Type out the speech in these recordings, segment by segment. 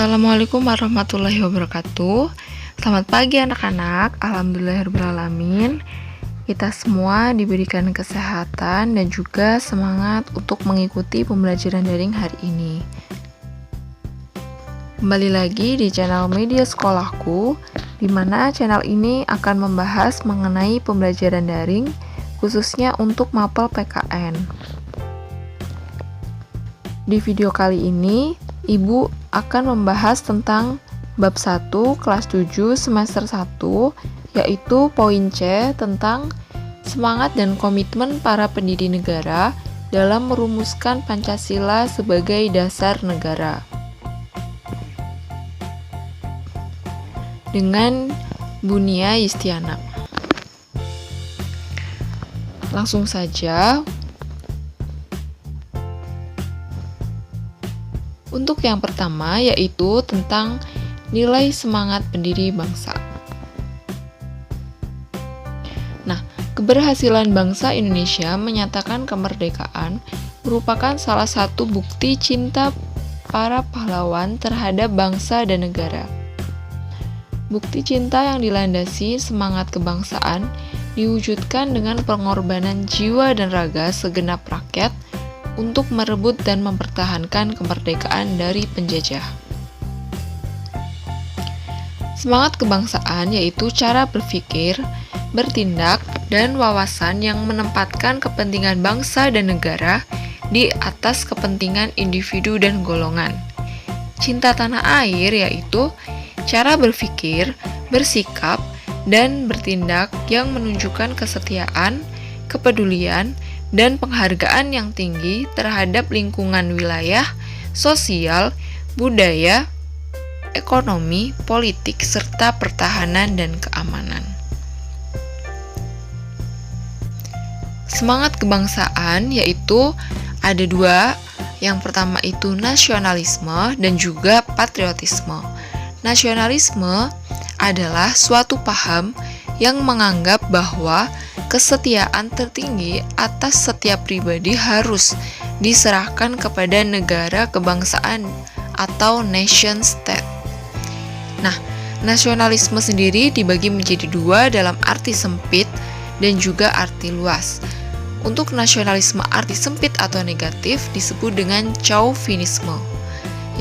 Assalamualaikum warahmatullahi wabarakatuh. Selamat pagi anak-anak. Alhamdulillahirrahmanirrahim. Kita semua diberikan kesehatan dan juga semangat untuk mengikuti pembelajaran daring hari ini. Kembali lagi di channel Media Sekolahku, di mana channel ini akan membahas mengenai pembelajaran daring, khususnya untuk mapel PKN. Di video kali ini, Ibu akan membahas tentang bab 1 kelas 7 semester 1, yaitu poin C tentang semangat dan komitmen para pendiri negara dalam merumuskan Pancasila sebagai dasar negara. Dengan Bunia Yustiana. Langsung saja. Untuk yang pertama, yaitu tentang nilai semangat pendiri bangsa. Nah, keberhasilan bangsa Indonesia menyatakan kemerdekaan merupakan salah satu bukti cinta para pahlawan terhadap bangsa dan negara. Bukti cinta yang dilandasi semangat kebangsaan diwujudkan dengan pengorbanan jiwa dan raga segenap rakyat untuk merebut dan mempertahankan kemerdekaan dari penjajah. Semangat kebangsaan yaitu cara berpikir, bertindak, dan wawasan yang menempatkan kepentingan bangsa dan negara di atas kepentingan individu dan golongan. Cinta tanah air yaitu cara berpikir, bersikap, dan bertindak yang menunjukkan kesetiaan, kepedulian, dan penghargaan yang tinggi terhadap lingkungan wilayah, sosial, budaya, ekonomi, politik, serta pertahanan dan keamanan. Semangat kebangsaan yaitu ada dua, yang pertama itu nasionalisme dan juga patriotisme. Nasionalisme adalah suatu paham yang menganggap bahwa kesetiaan tertinggi atas setiap pribadi harus diserahkan kepada negara kebangsaan atau nation state. Nah, nasionalisme sendiri dibagi menjadi dua dalam arti sempit dan juga arti luas. Untuk nasionalisme arti sempit atau negatif disebut dengan chauvinisme,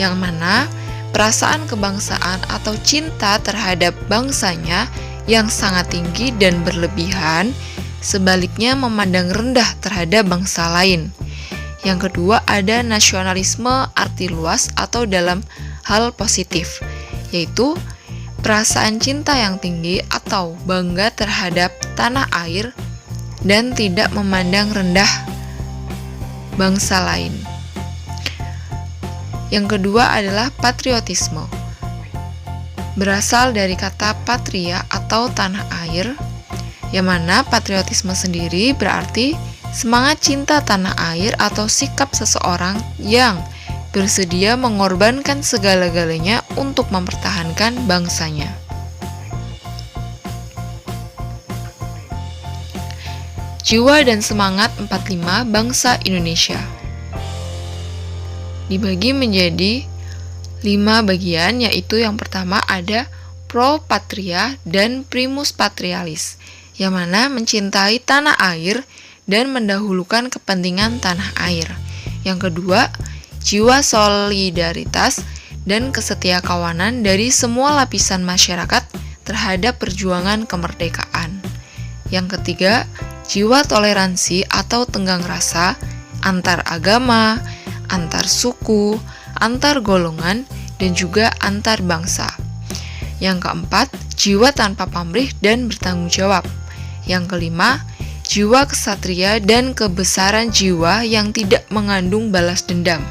yang mana perasaan kebangsaan atau cinta terhadap bangsanya yang sangat tinggi dan berlebihan, sebaliknya memandang rendah terhadap bangsa lain. Yang kedua ada nasionalisme arti luas atau dalam hal positif, yaitu perasaan cinta yang tinggi atau bangga terhadap tanah air dan tidak memandang rendah bangsa lain. Yang kedua adalah patriotisme. Berasal dari kata patria atau tanah air, yang mana patriotisme sendiri berarti semangat cinta tanah air atau sikap seseorang yang bersedia mengorbankan segala-galanya untuk mempertahankan bangsanya. Jiwa dan semangat 45 bangsa Indonesia dibagi menjadi 5 bagian, yaitu yang pertama ada pro patria dan primus patrialis, yang mana mencintai tanah air dan mendahulukan kepentingan tanah air. Yang kedua, jiwa solidaritas dan kesetiakawanan dari semua lapisan masyarakat terhadap perjuangan kemerdekaan. Yang ketiga, jiwa toleransi atau tenggang rasa antar agama, antar suku, antar golongan, dan juga antar bangsa. Yang keempat, jiwa tanpa pamrih dan bertanggung jawab. Yang kelima, jiwa kesatria dan kebesaran jiwa yang tidak mengandung balas dendam.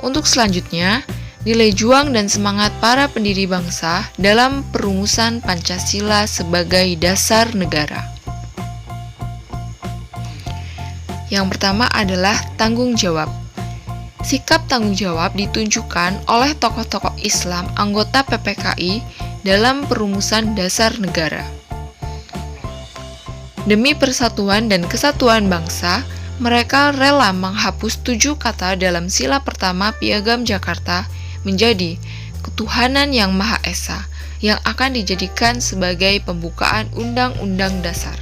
Untuk selanjutnya, nilai juang dan semangat para pendiri bangsa dalam perumusan Pancasila sebagai dasar negara. Yang pertama adalah tanggung jawab. Sikap tanggung jawab ditunjukkan oleh tokoh-tokoh Islam anggota PPKI dalam perumusan dasar negara. Demi persatuan dan kesatuan bangsa, Mereka rela menghapus 7 kata dalam sila pertama Piagam Jakarta menjadi ketuhanan yang Maha Esa yang akan dijadikan sebagai pembukaan Undang-Undang Dasar.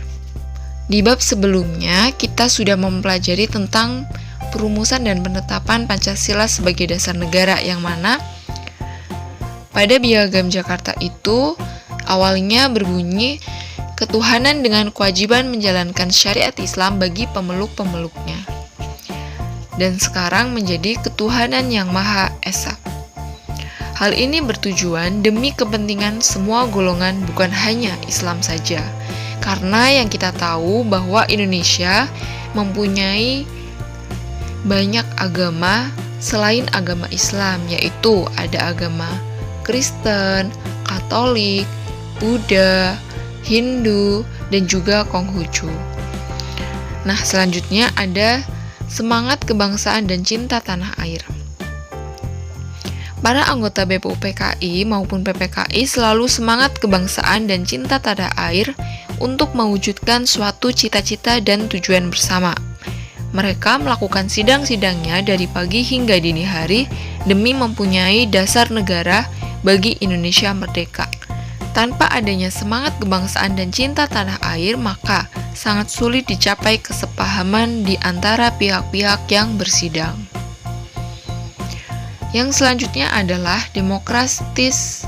Di bab sebelumnya, kita sudah mempelajari tentang perumusan dan penetapan Pancasila sebagai dasar negara, yang mana pada Piagam Jakarta itu awalnya berbunyi ketuhanan dengan kewajiban menjalankan syariat Islam bagi pemeluk-pemeluknya. Dan sekarang menjadi ketuhanan yang Maha Esa. Hal ini bertujuan demi kepentingan semua golongan, bukan hanya Islam saja. Karena yang kita tahu bahwa Indonesia mempunyai banyak agama selain agama Islam, yaitu ada agama Kristen, Katolik, Buddha, Hindu, dan juga Konghucu. Nah, selanjutnya ada semangat kebangsaan dan cinta tanah air. Para anggota BPUPKI maupun PPKI selalu semangat kebangsaan dan cinta tanah air untuk mewujudkan suatu cita-cita dan tujuan bersama. Mereka melakukan sidang-sidangnya dari pagi hingga dini hari demi mempunyai dasar negara bagi Indonesia merdeka. Tanpa adanya semangat kebangsaan dan cinta tanah air, maka sangat sulit dicapai kesepahaman di antara pihak-pihak yang bersidang. Yang selanjutnya adalah demokratis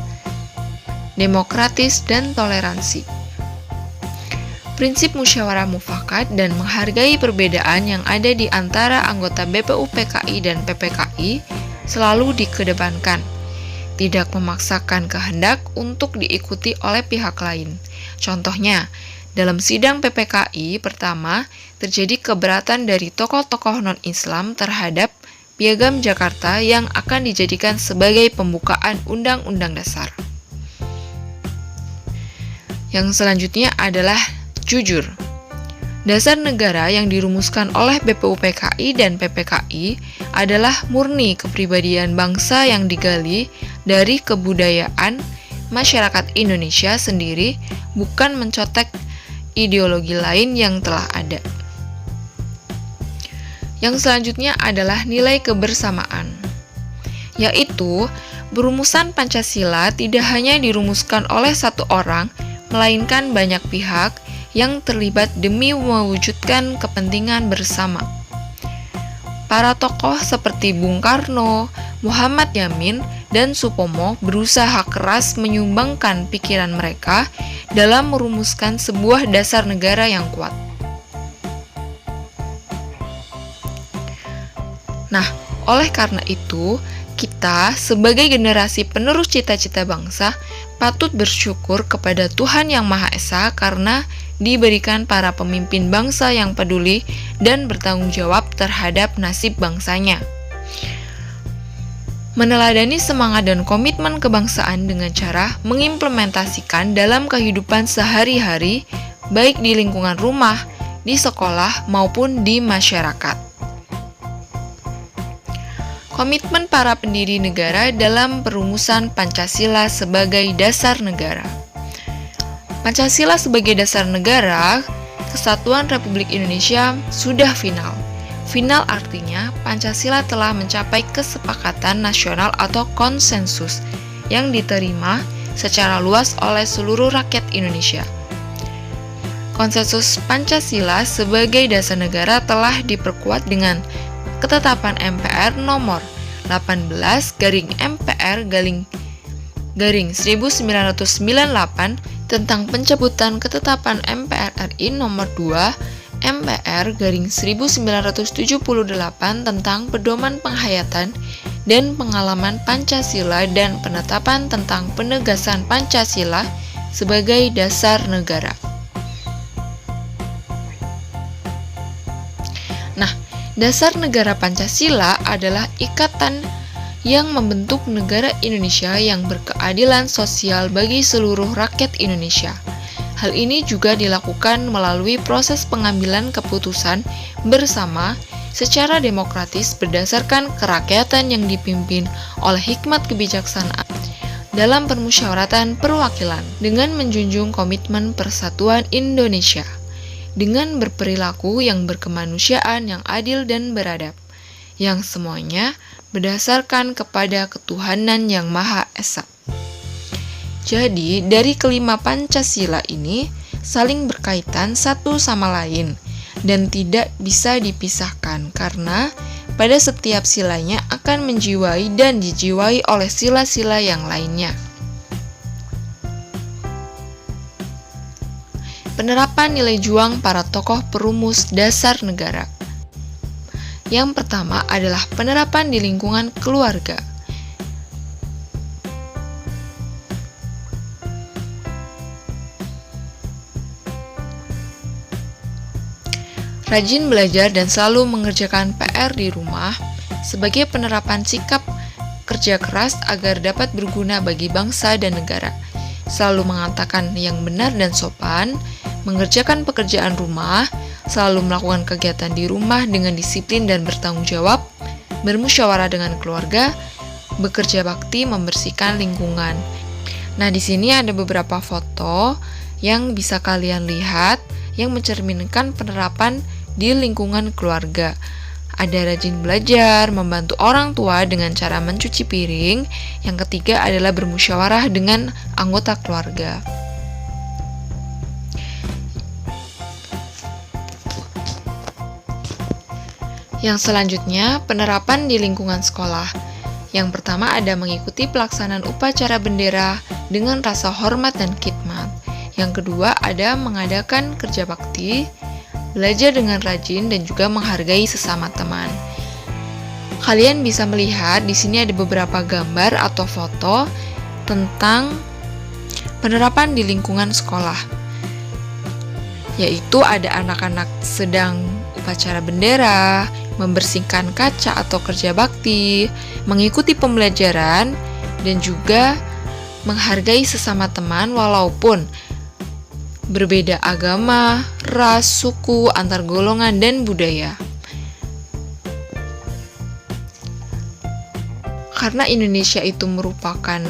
dan toleransi. Prinsip musyawarah mufakat dan menghargai perbedaan yang ada di antara anggota BPUPKI dan PPKI selalu dikedepankan. Tidak memaksakan kehendak untuk diikuti oleh pihak lain. Contohnya, dalam sidang PPKI pertama terjadi keberatan dari tokoh-tokoh non-Islam terhadap Piagam Jakarta yang akan dijadikan sebagai pembukaan Undang-Undang Dasar. Yang selanjutnya adalah jujur. Dasar negara yang dirumuskan oleh BPUPKI dan PPKI adalah murni kepribadian bangsa yang digali dari kebudayaan masyarakat Indonesia sendiri, bukan mencotek ideologi lain yang telah ada. Yang selanjutnya adalah nilai kebersamaan, yaitu berumusan Pancasila tidak hanya dirumuskan oleh satu orang, melainkan banyak pihak yang terlibat demi mewujudkan kepentingan bersama. Para tokoh seperti Bung Karno, Muhammad Yamin, dan Supomo berusaha keras menyumbangkan pikiran mereka dalam merumuskan sebuah dasar negara yang kuat. Nah, oleh karena itu, kita sebagai generasi penerus cita-cita bangsa patut bersyukur kepada Tuhan Yang Maha Esa karena diberikan para pemimpin bangsa yang peduli dan bertanggung jawab terhadap nasib bangsanya. Meneladani semangat dan komitmen kebangsaan dengan cara mengimplementasikan dalam kehidupan sehari-hari, baik di lingkungan rumah, di sekolah, maupun di masyarakat. Komitmen para pendiri negara dalam perumusan Pancasila sebagai dasar negara. Pancasila sebagai dasar negara, Kesatuan Republik Indonesia sudah final. Final artinya Pancasila telah mencapai kesepakatan nasional atau konsensus yang diterima secara luas oleh seluruh rakyat Indonesia. Konsensus Pancasila sebagai dasar negara telah diperkuat dengan Ketetapan MPR nomor 18/MPR/1998 tentang pencabutan Ketetapan MPR RI nomor 2 MPR/1978 tentang pedoman penghayatan dan pengalaman Pancasila dan penetapan tentang penegasan Pancasila sebagai dasar negara. Nah, dasar negara Pancasila adalah ikatan yang membentuk negara Indonesia yang berkeadilan sosial bagi seluruh rakyat Indonesia. Hal ini juga dilakukan melalui proses pengambilan keputusan bersama secara demokratis berdasarkan kerakyatan yang dipimpin oleh hikmat kebijaksanaan dalam permusyawaratan perwakilan dengan menjunjung komitmen persatuan Indonesia. dengan berperilaku yang berkemanusiaan, yang adil dan beradab, yang semuanya berdasarkan kepada ketuhanan yang Maha Esa. Jadi, dari kelima Pancasila ini saling berkaitan satu sama lain dan tidak bisa dipisahkan karena pada setiap silanya akan menjiwai dan dijiwai oleh sila-sila yang lainnya. Penerapan nilai juang para tokoh perumus dasar negara. Yang pertama adalah penerapan di lingkungan keluarga. Rajin belajar dan selalu mengerjakan PR di rumah sebagai penerapan sikap kerja keras agar dapat berguna bagi bangsa dan negara. Selalu mengatakan yang benar dan sopan, mengerjakan pekerjaan rumah, selalu melakukan kegiatan di rumah dengan disiplin dan bertanggung jawab, bermusyawarah dengan keluarga, bekerja bakti membersihkan lingkungan. Nah, di sini ada beberapa foto yang bisa kalian lihat yang mencerminkan penerapan di lingkungan keluarga. Ada rajin belajar, membantu orang tua dengan cara mencuci piring. Yang ketiga adalah bermusyawarah dengan anggota keluarga. Yang selanjutnya, penerapan di lingkungan sekolah. Yang pertama ada mengikuti pelaksanaan upacara bendera dengan rasa hormat dan khidmat. Yang kedua ada mengadakan kerja bakti, belajar dengan rajin dan juga menghargai sesama teman. Kalian bisa melihat di sini ada beberapa gambar atau foto tentang penerapan di lingkungan sekolah. Yaitu ada anak-anak sedang upacara bendera, membersihkan kaca atau kerja bakti, mengikuti pembelajaran, dan juga menghargai sesama teman walaupun berbeda agama, ras, suku, antar golongan, dan budaya. Karena Indonesia itu merupakan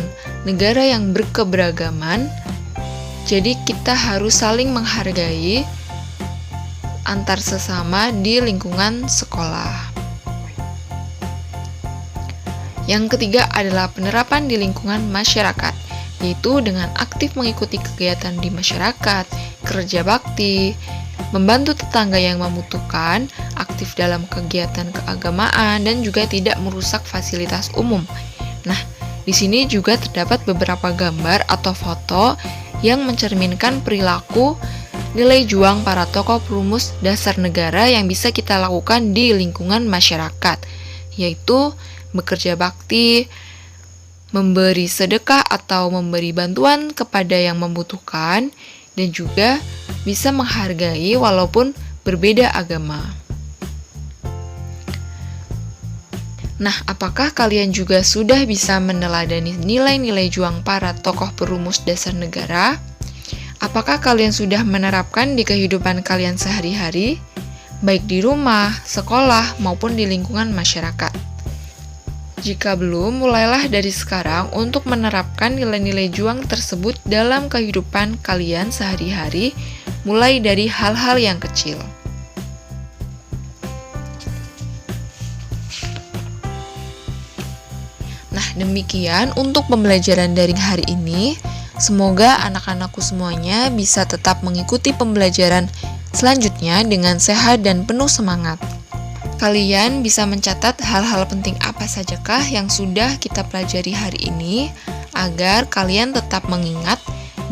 negara yang berkeberagaman, jadi kita harus saling menghargai antar sesama di lingkungan sekolah. Yang ketiga adalah penerapan di lingkungan masyarakat, yaitu dengan aktif mengikuti kegiatan di masyarakat, kerja bakti, membantu tetangga yang membutuhkan, aktif dalam kegiatan keagamaan, dan juga tidak merusak fasilitas umum. Nah, di sini juga terdapat beberapa gambar atau foto yang mencerminkan perilaku nilai juang para tokoh perumus dasar negara yang bisa kita lakukan di lingkungan masyarakat, yaitu bekerja bakti, memberi sedekah atau memberi bantuan kepada yang membutuhkan, dan juga bisa menghargai walaupun berbeda agama. Nah, apakah kalian juga sudah bisa meneladani nilai-nilai juang para tokoh perumus dasar negara? Apakah kalian sudah menerapkan di kehidupan kalian sehari-hari, baik di rumah, sekolah, maupun di lingkungan masyarakat? Jika belum, mulailah dari sekarang untuk menerapkan nilai-nilai juang tersebut dalam kehidupan kalian sehari-hari, mulai dari hal-hal yang kecil. Nah, demikian untuk pembelajaran daring hari ini. Semoga anak-anakku semuanya bisa tetap mengikuti pembelajaran selanjutnya dengan sehat dan penuh semangat. Kalian bisa mencatat hal-hal penting apa sajakah yang sudah kita pelajari hari ini agar kalian tetap mengingat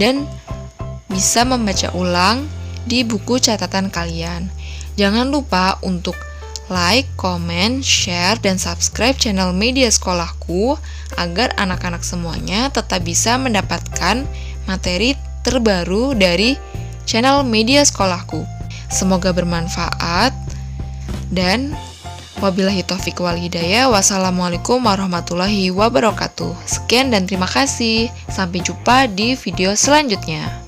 dan bisa membaca ulang di buku catatan kalian. Jangan lupa untuk like, comment, share, dan subscribe channel media sekolahku agar anak-anak semuanya tetap bisa mendapatkan materi terbaru dari channel media sekolahku. Semoga bermanfaat dan wabillahi taufiq wal hidayah. Wassalamualaikum warahmatullahi wabarakatuh. Sekian dan terima kasih. Sampai jumpa di video selanjutnya.